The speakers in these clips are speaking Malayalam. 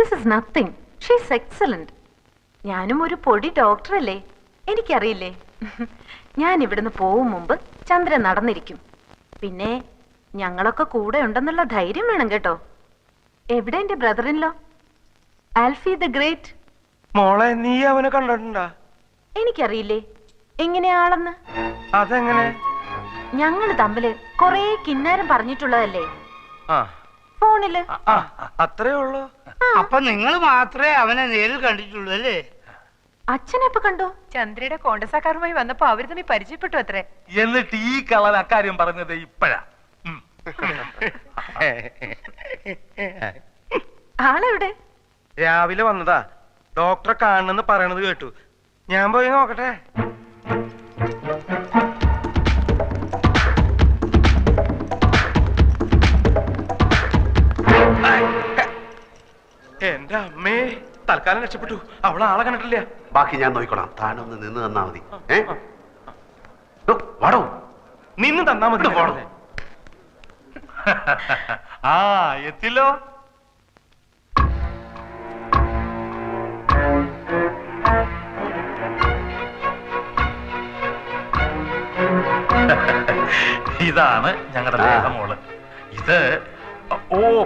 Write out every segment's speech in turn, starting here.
This is nothing. She's excellent. ഞാനും ഒരു പൊടി ഡോക്ടറല്ലേ, എനിക്കറിയില്ലേ. ഞാൻ ഇവിടുന്ന് പോവും മുമ്പ് ചന്ദ്രൻ നടന്നിരിക്കും. പിന്നെ ഞങ്ങളൊക്കെ കൂടെ ഉണ്ടെന്നുള്ള ധൈര്യം വേണം കേട്ടോ. എവിടെ എന്റെ ബ്രദറിൻലോ ആൽഫി ദ ഗ്രേറ്റ്? മോളെ, നീ അവനെ കണ്ടിട്ടുണ്ടാ? എനിക്കറിയില്ലേ എങ്ങനെയാളെന്ന്. അതെങ്ങനെ? ഞങ്ങള് തമ്മില് കൊറേ കിന്നാരം പറഞ്ഞിട്ടുള്ളതല്ലേ ഫോണില്. അത്രേ ഉള്ളൂ. അപ്പൊ നിങ്ങൾ മാത്രമേ അവനെ നേരിൽ കണ്ടിട്ടുള്ളൂ അല്ലേ? അച്ഛനെപ്പോ കണ്ടു? ചന്ദ്രയുടെ കോണ്ടസാക്കാരുമായി വന്നപ്പോ അവര് തമ്മിൽ പരിചയപ്പെട്ടു അത്രേ. എന്നിട്ട് ഈ കളൻ അക്കാര്യം പറഞ്ഞത് ഇപ്പഴാ. ആളെവിടെ? രാവിലെ വന്നതാ. ഡോക്ടറെ കാണണമെന്ന് പറയണത് കേട്ടു. ഞാൻ പോയി നോക്കട്ടെ. എന്റെ അമ്മേ, തൽക്കാലം രക്ഷപ്പെട്ടു. അവളെ ആളെ കണ്ടിട്ടില്ല. ബാക്കി ഞാൻ നോക്കിക്കോളാം. താനൊന്ന് നിന്ന് തന്നാ മതി. വാടോ, നിന്ന് തന്നാ മതി. ആ എത്തില്ലോ. ഇതാണ് ഞങ്ങളുടെ ലേഖമോള്. ഇത്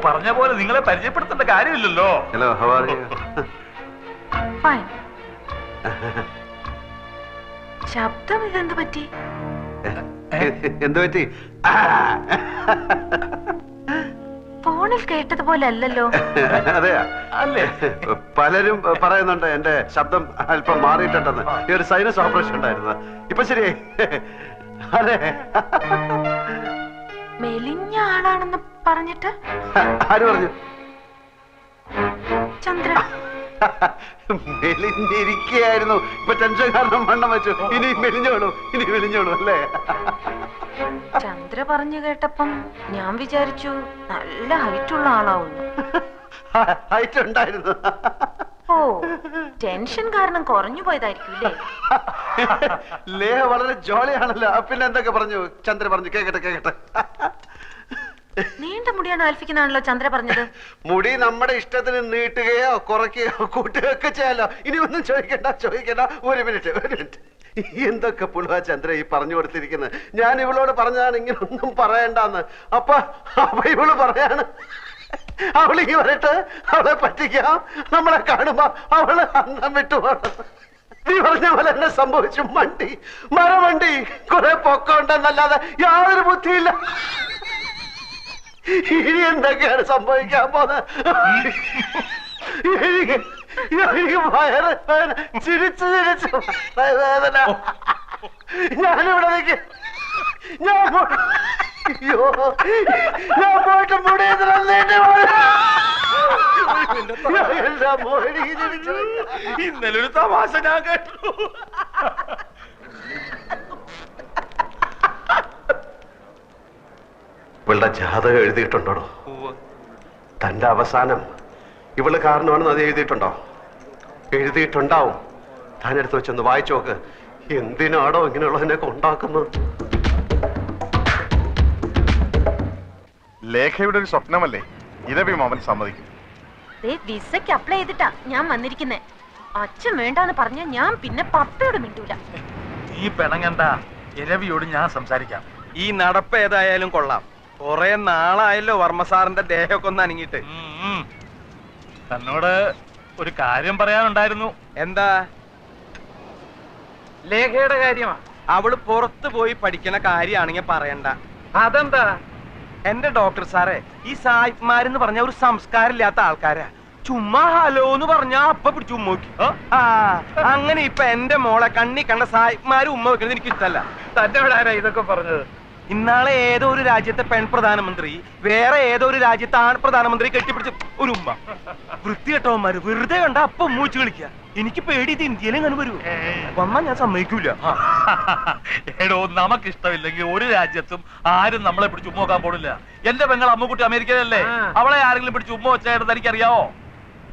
പറഞ്ഞ പോലെ നിങ്ങളെ പരിചയപ്പെടുത്തേണ്ട കാര്യമില്ലല്ലോ. Hello, how are you? Fine. ശബ്ദം ഇതെന്ത് പറ്റി? എന്ത് പറ്റി? ഫോണിൽ കേട്ടതുപോലെ അല്ലല്ലോ. അതെയാ? അല്ലേ? പലരും പറയുന്നുണ്ട് എന്റെ ശബ്ദം അല്പം മാറിയിട്ടുണ്ടെന്ന്. ഈ ഒരു സൈനസ് ഓപ്പറേഷൻ ഉണ്ടായിരുന്നു. ഇപ്പൊ ശരിയായി. അതെ. മെലിഞ്ഞ ആളാണെന്ന് പറഞ്ഞിട്ട് ആര് പറഞ്ഞു? ചന്ദ്ര മെലിഞ്ഞിരിക്കുകയായിരുന്നു. ഇപ്പൊ ടെൻഷൻ കാരണം വണ്ണം വെച്ചു. ഇനി മെലിഞ്ഞോളൂ, ഇനി മെലിഞ്ഞോളൂ അല്ലേ? ചന്ദ്ര പറഞ്ഞു കേട്ടപ്പം ഞാൻ വിചാരിച്ചു നല്ല ഹൈറ്റുള്ള ആളാവുന്നു. ഹൈറ്റ് ഉണ്ടായിരുന്നു. ഓ, ടെൻഷൻ കാരണം കുറഞ്ഞു പോയതായിരിക്കും. ലേഹ വളരെ ജോളിയാണല്ലോ. പിന്നെ എന്തൊക്കെ പറഞ്ഞു ചന്ദ്ര? പറഞ്ഞു കേക്കട്ടെ കേക്കട്ടെ. നീണ്ട മുടിയാണ് ആൽഫിക്കുന്നാണല്ലോ ചന്ദ്ര പറഞ്ഞത്. മുടി നമ്മുടെ ഇഷ്ടത്തിന് നീട്ടുകയോ കുറയ്ക്കുകയോ കൂട്ടുകയോ ഒക്കെ ചെയ്യാലോ. ഇനി ഒന്നും ചോദിക്കണ്ട. ഒരു മിനിറ്റ്. എന്തൊക്കെ പുളുവാ ചന്ദ്ര ഈ പറഞ്ഞു കൊടുത്തിരിക്കുന്നത്. ഞാൻ ഇവളോട് പറഞ്ഞതാണ് ഇങ്ങനെ ഒന്നും പറയണ്ടെന്ന്. അപ്പൊ ഇവള് പറയാണ് അവളിങ്ങി വരട്ടെ, അവളെ പറ്റിക്കാം, നമ്മളെ കാണുമ്പോ അവള് അന്നം വിട്ടുപോകണം. നീ പറഞ്ഞ പോലെ എന്നെ സംഭവിച്ചു. മരവണ്ടി കുറെ പൊക്കമുണ്ടെന്നല്ലാതെ യാതൊരു ബുദ്ധിയില്ല. ഇനി എന്തൊക്കെയാണ് സംഭവിക്കാൻ പോകുന്നത്? എനിക്ക് വയറ് ചിരിച്ചു വേദന. ഞാനിവിടെ നിൽക്കും. ഞാൻ പോയിട്ട് മുടിയത് ഇന്നലെ ഒരു തമാശ ഞാൻ കേട്ടു. ഇവളുടെ ജാതകം എഴുതിയിട്ടുണ്ടോ? തന്റെ അവസാനം ഇവള് കാരണമാണെന്ന് അത് എഴുതിയിട്ടുണ്ടോ? എഴുതിയിട്ടുണ്ടാവും. താനെടുത്ത് വെച്ചൊന്ന് വായിച്ചു നോക്ക്. എന്തിനാണോ ഇങ്ങനെയുള്ളതിനൊക്കെ ഉണ്ടാക്കുന്നത്? ലേഖയുടെ ഒരു സ്വപ്നമല്ലേ ഇരവി മാമൻ സമ്മതിക്കും. വിസയ്ക്ക് അപ്ലൈ ചെയ്തിട്ടാ ഞാൻ വന്നിരിക്കുന്നേ. അച്ഛൻ വേണ്ടാന്ന് പറഞ്ഞ ഞാൻ പിന്നെ പപ്പയോട് മിണ്ടൂല. ഈ പെണങ്ങണ്ട, ഇരവിയോട് ഞാൻ സംസാരിക്കാം. ഈ നടപ്പ് ഏതായാലും കൊള്ളാം. കൊറേ നാളായല്ലോ വർമ്മ സാറിന്റെ ദേഹമൊക്കെ ഒന്ന് അനങ്ങിയിട്ട്. തന്നോട് ഒരു കാര്യം പറയാനുണ്ടായിരുന്നു. എന്താ? ലേഖയുടെ കാര്യമാ. അവള് പുറത്തു പോയി പഠിക്കണ കാര്യമാണെങ്കിൽ പറയണ്ട. അതെന്താ? എന്റെ ഡോക്ടർ സാറേ, ഈ സായിപ്പ്മാരെന്ന് പറഞ്ഞ ഒരു സംസ്കാരമില്ലാത്ത ആൾക്കാരാ. ചുമ്മാ ഹലോ എന്ന് പറഞ്ഞാ അപ്പൊ പിടിച്ചു ഉമ്മ വെക്കും. അങ്ങനെ ഇപ്പൊ എന്റെ മോളെ കണ്ണി കണ്ട സായിപ്പ്മാര് ഉമ്മ വെക്കുന്നത് എനിക്ക് ഇഷ്ടല്ല. തന്നോട് ആരാ ഇതൊക്കെ പറഞ്ഞത്? ഇന്നാളെ ഏതോ ഒരു രാജ്യത്തെ പെൺ പ്രധാനമന്ത്രി വേറെ ഏതോ ഒരു രാജ്യത്തെ ആൺ പ്രധാനമന്ത്രി കെട്ടിപ്പിടിച്ച് ഒരു ഉമ്മ. വൃത്തികെട്ടവന്മാര് വെറുതെ കണ്ട അപ്പൊ ഉമ്മ വെച്ച് കളിക്കുക. എനിക്ക് പേടി ഇത് ഇന്ത്യയിലും അങ്ങനെ വരൂ. വന്നാ ഞാൻ സമ്മതിക്കൂല. എടോ, നമുക്കിഷ്ടമില്ലെങ്കിൽ ഒരു രാജ്യത്തും ആരും നമ്മളെ പിടിച്ച് ഉമ്മ നോക്കാൻ പോണില്ല. എന്റെ പെങ്ങൾ അമ്മുക്കുട്ടി അമേരിക്കയിലല്ലേ, അവളെ ആരെങ്കിലും പിടിച്ച് ഉമ്മ വെച്ചായിട്ട് എനിക്കറിയാവോ?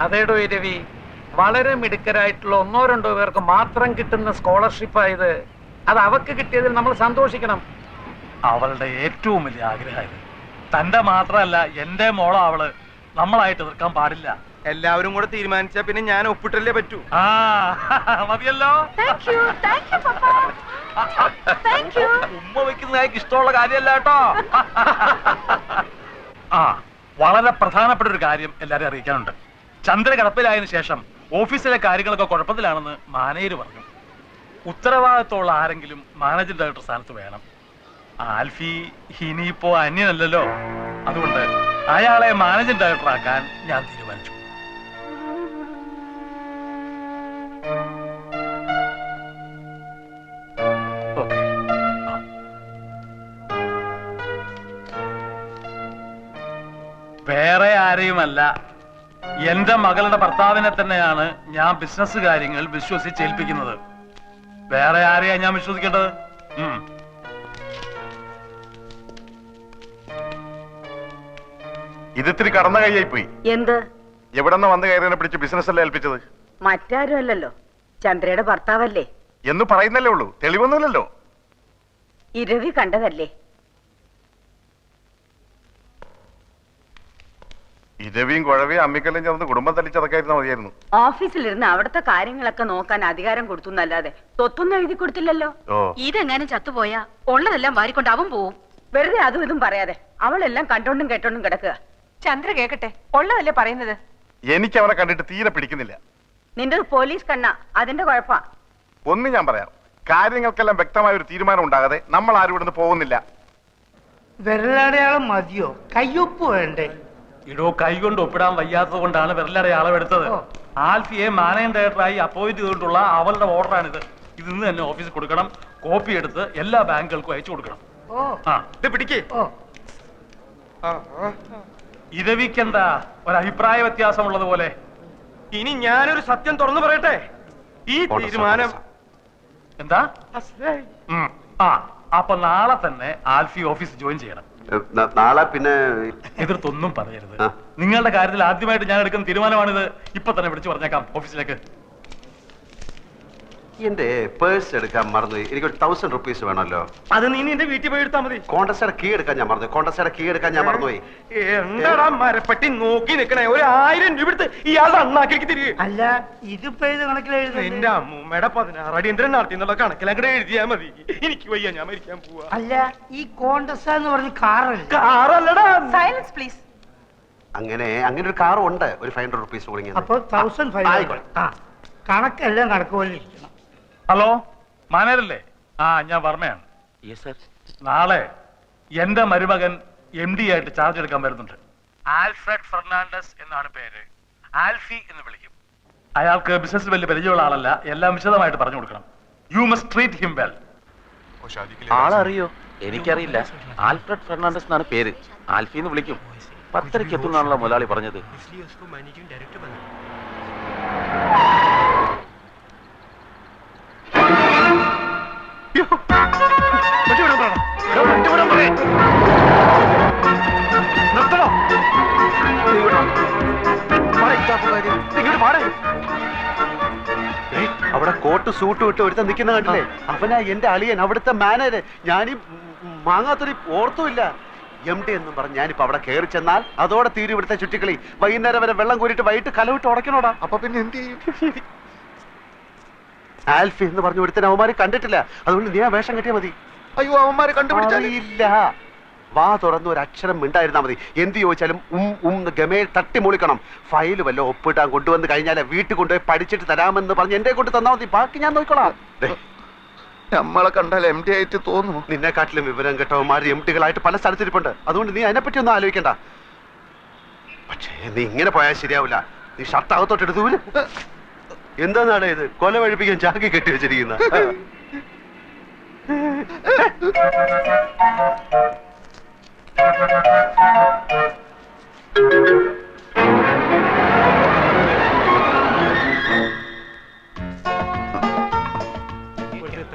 അതേടോ രവി, വളരെ മിടുക്കരായിട്ടുള്ള 1-2 പേർക്ക് മാത്രം കിട്ടുന്ന സ്കോളർഷിപ്പായത്. അത് അവക്ക് കിട്ടിയതിൽ നമ്മൾ സന്തോഷിക്കണം. അവളുടെ ഏറ്റവും വലിയ ആഗ്രഹമായിരുന്നു. തന്റെ മാത്രമല്ല, എന്റെ മോളെ അവള് നമ്മളായിട്ട് എതിർക്കാൻ പാടില്ല. എല്ലാവരും കൂടെ തീരുമാനിച്ചാ പിന്നെ ഞാൻ ഒപ്പിട്ടല്ലേ പറ്റൂ. ആ മതിയല്ലോ. Thank you papa. Thank you. ഉമ്മ വെക്കുന്ന അയാൾക്ക് ഇഷ്ടമുള്ള കാര്യമല്ല കേട്ടോ. ആ വളരെ പ്രധാനപ്പെട്ട ഒരു കാര്യം എല്ലാരും അറിയിക്കാനുണ്ട്. ചന്ദ്ര കിടപ്പിലായതിനു ശേഷം ഓഫീസിലെ കാര്യങ്ങളൊക്കെ കുഴപ്പത്തിലാണെന്ന് മാനേജർ പറഞ്ഞു. ഉത്തരവാദിത്തമുള്ള ആരെങ്കിലും മാനേജിംഗ് ഡയറക്ടർ സ്ഥാനത്ത് വേണം. ആൽഫി ഇനിയിപ്പോ അന്യനല്ലല്ലോ, അതുകൊണ്ട് അയാളെ മാനേജിംഗ് ഡയറക്ടർ ആക്കാൻ ഞാൻ തീരുമാനിച്ചു. ഓക്കെ. വേറെ ആരെയുമല്ല, എന്റെ മകളുടെ ഭർത്താവിനെ തന്നെയാണ് ഞാൻ ബിസിനസ് കാര്യങ്ങൾ വിശ്വസിച്ചേൽപ്പിക്കുന്നത്. വേറെ ആരെയാ ഞാൻ വിശ്വസിക്കേണ്ടത്? ഇതിത്തിരി കടന്ന കൈയായി പോയി. എന്ത്? എവിടെന്ന് വന്ന് കയറിനെ പിടിച്ച് ബിസിനസ് അല്ലേ ഏൽപ്പിച്ചത്? മറ്റാരും അല്ലല്ലോ, ചന്ദ്രയുടെ ഭർത്താവല്ലേ. എന്ന് പറയുന്നല്ലേ ഉള്ളൂ, തെളിവൊന്നുമില്ലല്ലോ. ഇരവി കണ്ടതല്ലേ. ഇരവിയും കുഴവിയും അമ്മിക്കല്ലും ചേർന്ന് കുടുംബം തല്ലിച്ചതൊക്കെയായിരുന്നു മതിയായിരുന്നു. ഓഫീസിലിരുന്ന് അവിടുത്തെ കാര്യങ്ങളൊക്കെ നോക്കാൻ അധികാരം കൊടുത്തു എന്നല്ലാതെ സ്വത്തൊന്നും എഴുതി കൊടുത്തില്ലല്ലോ. ഓ, ഇതെങ്ങാനും ചത്തുപോയാ ഉള്ളതെല്ലാം വാരിക്കൊണ്ട് അവൻ പോവും. വെറുതെ അതും ഇതും പറയാതെ അവളെല്ലാം കണ്ടോണ്ടും കേട്ടോണ്ടും കിടക്കുക. ചന്ദ്ര കേക്കട്ടെ, ഉള്ളതല്ലേ പറയുന്നത്. എനിക്ക് അവനെ കണ്ടിട്ട് തീരെ പിടിക്കുന്നില്ല. നിന്റെ പോലീസ് കണ്ണ, അതിന്റെ കുഴപ്പാ. ഒന്ന് ഞാൻ പറയാം, കാര്യങ്ങൾക്കെല്ലാം വ്യക്തമായ ഒരു തീരുമാനം ഉണ്ടാകാതെ നമ്മൾ ആരും ഇവിടുന്ന് പോകുന്നില്ല. വിരലടയാളം മതിയോ? കയ്യൊപ്പ് വേണ്ടേ? ഇടോ, കൈ കൊണ്ട് ഒപ്പിടാൻ വയ്യാത്തത് കൊണ്ടാണ് വിരലടെ അളവെടുത്തത്. ആൽഫിയെ മാനേജിംഗ് ഡയറക്ടറായി അപ്പോയിന്റ് ചെയ്തിട്ടുള്ള അവളുടെ ഓർഡറാണിത്. ഇത് ഇന്ന് തന്നെ ഓഫീസിൽ കൊടുക്കണം. കോപ്പി എടുത്ത് എല്ലാ ബാങ്കുകൾക്കും അയച്ചു കൊടുക്കണം. ആ ഇത് പിടിക്കേ. ഇരവിക്കെന്താ ഒരു അഭിപ്രായ വ്യത്യാസമുള്ളത് പോലെ? ഇനി ഞാനൊരു സത്യം തുറന്നു പറയട്ടെ. ഈ തീരുമാനം എന്താ? ആ അപ്പൊ നാളെ തന്നെ ആൽഫി ഓഫീസ് ജോയിൻ ചെയ്യണം. നാളെ പിന്നെ എതിർത്തൊന്നും പറയരുത്. നിങ്ങളുടെ കാര്യത്തിൽ ആദ്യമായിട്ട് ഞാൻ എടുക്കുന്ന തീരുമാനമാണിത്. ഇപ്പൊ തന്നെ വിളിച്ചു പറഞ്ഞേക്കാം ഓഫീസിലേക്ക്. എന്റെ പേഴ്സ് എടുക്കാൻ മറന്നുപോയി. എനിക്കൊരു 1000 റുപ്പീസ് വേണമല്ലോ. അത് നീ നിന്റെ വീട്ടിൽ പോയി എടുത്താൽ മതി. കോണ്ടസ്റ്റയുടെ കീ എടുക്കാൻ ഞാൻ മറന്നുപോയി. എന്താടാ മരപ്പട്ടി നോക്കി നിക്കണേ? 1000 രൂപ എടുത്ത് ഇയാളുടെ അണ്ണാക്കിലേക്ക് തിരികെ. അല്ല, ഇതിപ്പോ ഏത് കണക്കിൽ എന്റെ എഴുതുന്നത്? അമ്മൂമ്മയുടെ 16 അടിയന്തരം നടത്തി എന്നുള്ള കണക്കിലങ്ങടെ എഴുതിയാ മതി. എനിക്ക് വയ്യ, ഞാൻ മരിക്കാൻ പോവാ. അല്ല, ഈ കോണ്ടസ എന്ന് പറഞ്ഞ കാറല്ല. കാറല്ലടാ. Silence please. അങ്ങനെ ഒരു കാർ ഉണ്ട്. ഒരു 500 റുപ്പീസ് കൊടുങ്ങി. അപ്പൊ 1500. ആ, കണക്കെല്ലാം കണക്ക് പോലെ ഇരിക്കണം. ഹലോ, മാനേജരല്ലേ? ആ, ഞാൻ വർമ്മയാണ്. നാളെ എന്റെ മരുമകൻ MD ആയിട്ട് ചാർജ് എടുക്കാൻ വരുന്നുണ്ട്. ആൽഫ്രഡ് ഫെർണാണ്ടസ് എന്നാണ് പേര്. ആൽഫി എന്ന് വിളിക്കും. അയാൾക്ക് ബിസിനസ് വലിയ പരിചയമുള്ള ആളല്ല. എല്ലാം വിശദമായിട്ട് പറഞ്ഞു കൊടുക്കണം. You must treat him well. ആളറിയോ? എനിക്കറിയില്ല. ആൽഫ്രഡ് ഫെർണാണ്ടസ് എന്നാണ് പേര്. ആൽഫി എന്ന് വിളിക്കും. 10:30 എത്തുന്നാണല്ലോ മുതലാളി പറഞ്ഞത്. അവിടെ കോട്ട് സൂട്ട് വിട്ട് ഒരുത്ത നിൽക്കുന്ന കണ്ടില്ലേ? അവനാ എന്റെ അളിയൻ, അവിടുത്തെ മാനേജർ. ഞാനീ മാങ്ങാത്തൊരു ഓർത്തുമില്ല. MD എന്നും പറഞ്ഞ് ഞാനിപ്പോ അവിടെ കയറി ചെന്നാൽ അതോടെ തീരും ഇവിടുത്തെ ചുറ്റിക്കളി. വൈകുന്നേരം വരെ വെള്ളം കോരിട്ട് വൈകിട്ട് കലവിട്ട് ഉടക്കണോടാ. അപ്പൊ പിന്നെ എന്ത് ചെയ്യും? ആൽഫി എന്ന് പറഞ്ഞ ഒരുത്തൻ അവന്മാര് കണ്ടിട്ടില്ല. അതുകൊണ്ട് നീ ആ വേഷം കെട്ടിയാ മതി. അയ്യോ, അവന്മാര് കണ്ടുപിടിച്ചില്ല. വാ തുറന്ന് ഒരു അക്ഷരം മിണ്ടായിരുന്നാ മതി. എന്ത് ചോദിച്ചാലും ഗമയിൽ തട്ടി മുളിക്കണം. ഫയല് വല്ല ഒപ്പിട്ടാൻ കൊണ്ടുവന്ന് കഴിഞ്ഞാൽ വീട്ടിൽ കൊണ്ടുപോയി പഠിച്ചിട്ട് തരാമെന്ന് പറഞ്ഞ് എന്റെ കൊണ്ട് തന്നാ മതി. ബാക്കി ഞാൻ നോക്കിക്കോളാം. നമ്മളെ കണ്ടാൽ MD ആയിട്ട് തോന്നുന്നു. നിന്നെക്കാട്ടിലും വിവരം കേട്ടവന്മാർ MD-കളായിട്ട് പല സ്ഥലത്തിരിപ്പുണ്ട്. അതുകൊണ്ട് നീ അതിനെപ്പറ്റി ഒന്നും ആലോചിക്കണ്ട. പക്ഷേ നീ ഇങ്ങനെ പോയാൽ ശരിയാവില്ല. നീ ഷർട്ട് അകത്തോട്ട് എടുത്തു. എന്താന്നാണ് ഇത്? കൊല വഴിപ്പിക്കാൻ ചാക്കി കെട്ടി വെച്ചിരിക്കുന്ന.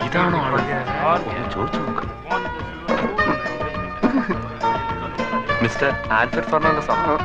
ഇതാണോ ആള്? ഒന്ന് ചോദിച്ചു നോക്ക്. മിസ്റ്റർ ആൽഫ്രഡ് ഫെർണാണ്ടസ് ആണ്.